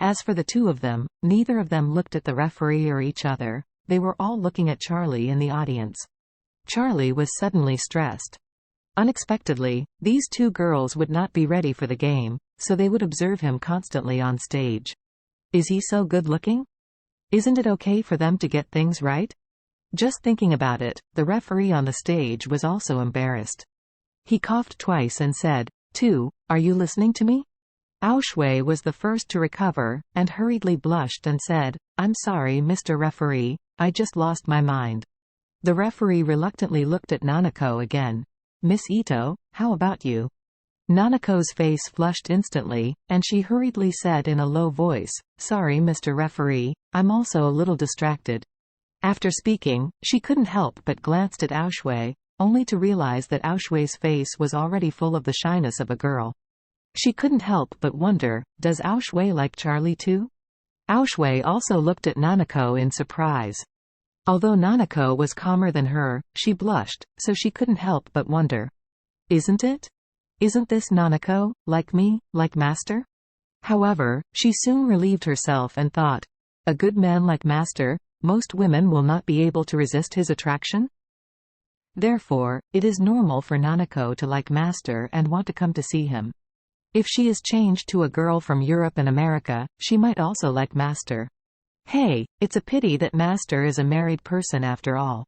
As for the two of them, neither of them looked at the referee or each other. They were all looking at Charlie in the audience. Charlie was suddenly stressed. Unexpectedly, these two girls would not be ready for the game, so they would observe him constantly on stage. Is he so good-looking? Isn't it okay for them to get things right? Just thinking about it, the referee on the stage was also embarrassed. He coughed twice and said, "Two, are you listening to me?" Ao Shui was the first to recover, and hurriedly blushed and said, "I'm sorry, Mr. Referee, I just lost my mind." The referee reluctantly looked at Nanako again. "Miss Ito, how about you?" Nanako's face flushed instantly, and she hurriedly said in a low voice, "Sorry, Mr. Referee, I'm also a little distracted." After speaking, she couldn't help but glanced at Ao Shui, only to realize that Ao Shui's face was already full of the shyness of a girl. She couldn't help but wonder, does Ao Shui like Charlie too? Ao Shui also looked at Nanako in surprise. Although Nanako was calmer than her, she blushed, so she couldn't help but wonder. Isn't it? Isn't this Nanako, like me, like Master? However, she soon relieved herself and thought, a good man like Master, most women will not be able to resist his attraction? Therefore, it is normal for Nanako to like Master and want to come to see him. If she is changed to a girl from Europe and America, she might also like Master. Hey, it's a pity that Master is a married person after all.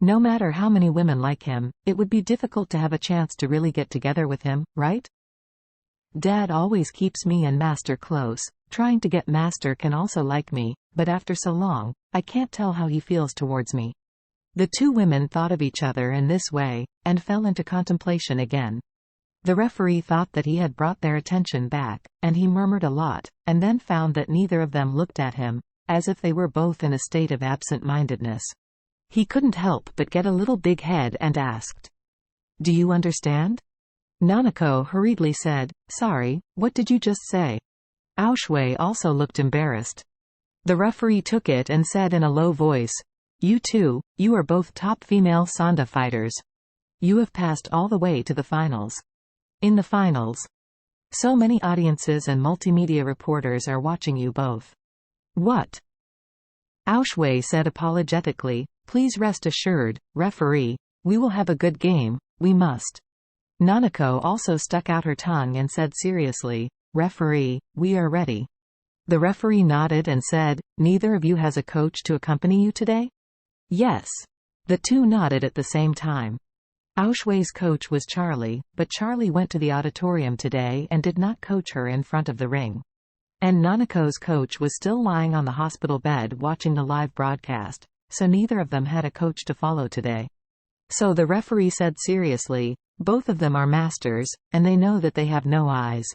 No matter how many women like him, it would be difficult to have a chance to really get together with him, right? Dad always keeps me and Master close. Trying to get Master can also like me, but after so long, I can't tell how he feels towards me. The two women thought of each other in this way, and fell into contemplation again. The referee thought that he had brought their attention back, and he murmured a lot, and then found that neither of them looked at him, as if they were both in a state of absent-mindedness. He couldn't help but get a little big head and asked, "Do you understand?" Nanako hurriedly said, "Sorry, what did you just say?" Ao Shui also looked embarrassed. The referee took it and said in a low voice, "You two, you are both top female Sanda fighters. You have passed all the way to the finals. In the finals. So many audiences and multimedia reporters are watching you both." "What?" Ao Shui said apologetically, "Please rest assured, referee, we will have a good game, we must." Nanako also stuck out her tongue and said seriously, "Referee, we are ready." The referee nodded and said, "Neither of you has a coach to accompany you today?" "Yes." The two nodded at the same time. Ao Shui's coach was Charlie, but Charlie went to the auditorium today and did not coach her in front of the ring. And Nanako's coach was still lying on the hospital bed watching the live broadcast, so neither of them had a coach to follow today. So the referee said seriously, "Both of them are masters, and they know that they have no eyes.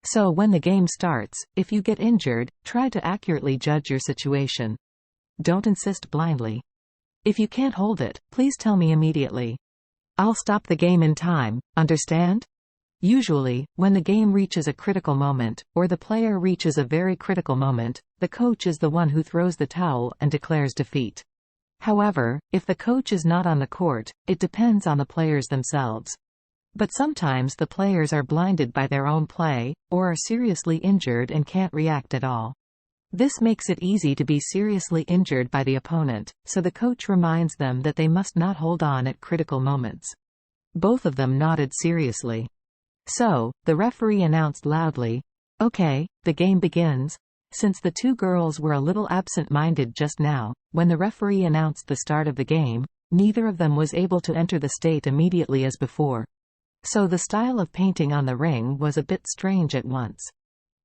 So when the game starts, if you get injured, try to accurately judge your situation. Don't insist blindly. If you can't hold it, please tell me immediately. I'll stop the game in time, understand?" Usually, when the game reaches a critical moment, or the player reaches a very critical moment, the coach is the one who throws the towel and declares defeat. However, if the coach is not on the court, it depends on the players themselves. But sometimes the players are blinded by their own play, or are seriously injured and can't react at all. This makes it easy to be seriously injured by the opponent, so the coach reminds them that they must not hold on at critical moments. Both of them nodded seriously. So, the referee announced loudly, "Okay, the game begins." Since the two girls were a little absent-minded just now, when the referee announced the start of the game, neither of them was able to enter the state immediately as before. So the style of painting on the ring was a bit strange at once.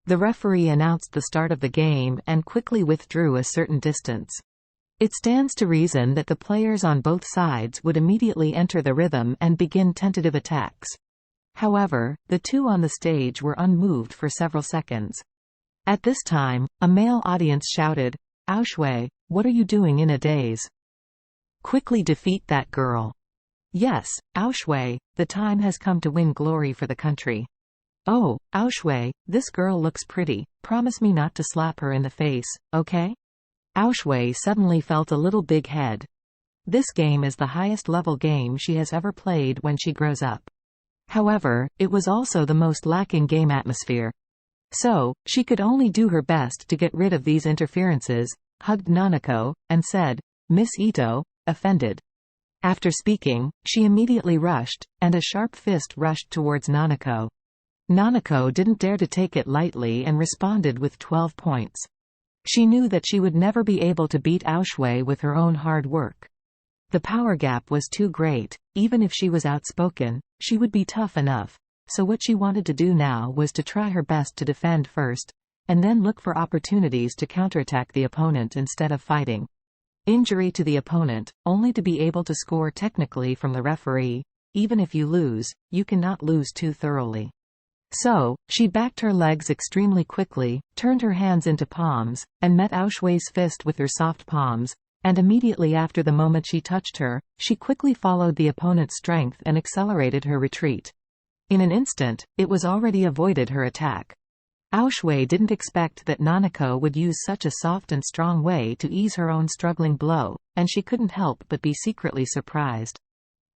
The referee announced the start of the game and quickly withdrew a certain distance. It stands to reason that the players on both sides would immediately enter the rhythm and begin tentative attacks. However, the two on the stage were unmoved for several seconds. At this time, a male audience shouted, "Ao Shui, what are you doing in a daze? Quickly defeat that girl." "Yes, Ao Shui, the time has come to win glory for the country." "Oh, Ao Shui, this girl looks pretty, promise me not to slap her in the face, okay?" Ao Shui suddenly felt a little big head. This game is the highest level game she has ever played when she grows up. However, it was also the most lacking game atmosphere. So, she could only do her best to get rid of these interferences, hugged Nanako, and said, "Miss Ito," offended. After speaking, she immediately rushed, and a sharp fist rushed towards Nanako. Nanako didn't dare to take it lightly and responded with 12 points. She knew that she would never be able to beat Aoshui with her own hard work. The power gap was too great. Even if she was outspoken, she would be tough enough. So what she wanted to do now was to try her best to defend first, and then look for opportunities to counterattack the opponent instead of fighting. Injury to the opponent, only to be able to score technically from the referee. Even if you lose, you cannot lose too thoroughly. So, she backed her legs extremely quickly, turned her hands into palms, and met Aoshui's fist with her soft palms, and immediately after the moment she touched her, she quickly followed the opponent's strength and accelerated her retreat. In an instant, it was already avoided her attack. Aoshui didn't expect that Nanako would use such a soft and strong way to ease her own struggling blow, and she couldn't help but be secretly surprised.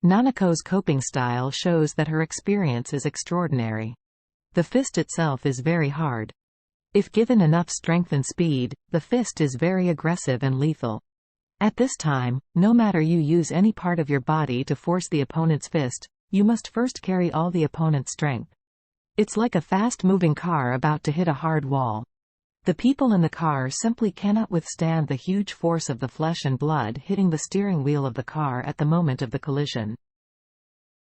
Nanako's coping style shows that her experience is extraordinary. The fist itself is very hard. If given enough strength and speed, the fist is very aggressive and lethal. At this time, no matter you use any part of your body to force the opponent's fist, you must first carry all the opponent's strength. It's like a fast-moving car about to hit a hard wall. The people in the car simply cannot withstand the huge force of the flesh and blood hitting the steering wheel of the car at the moment of the collision.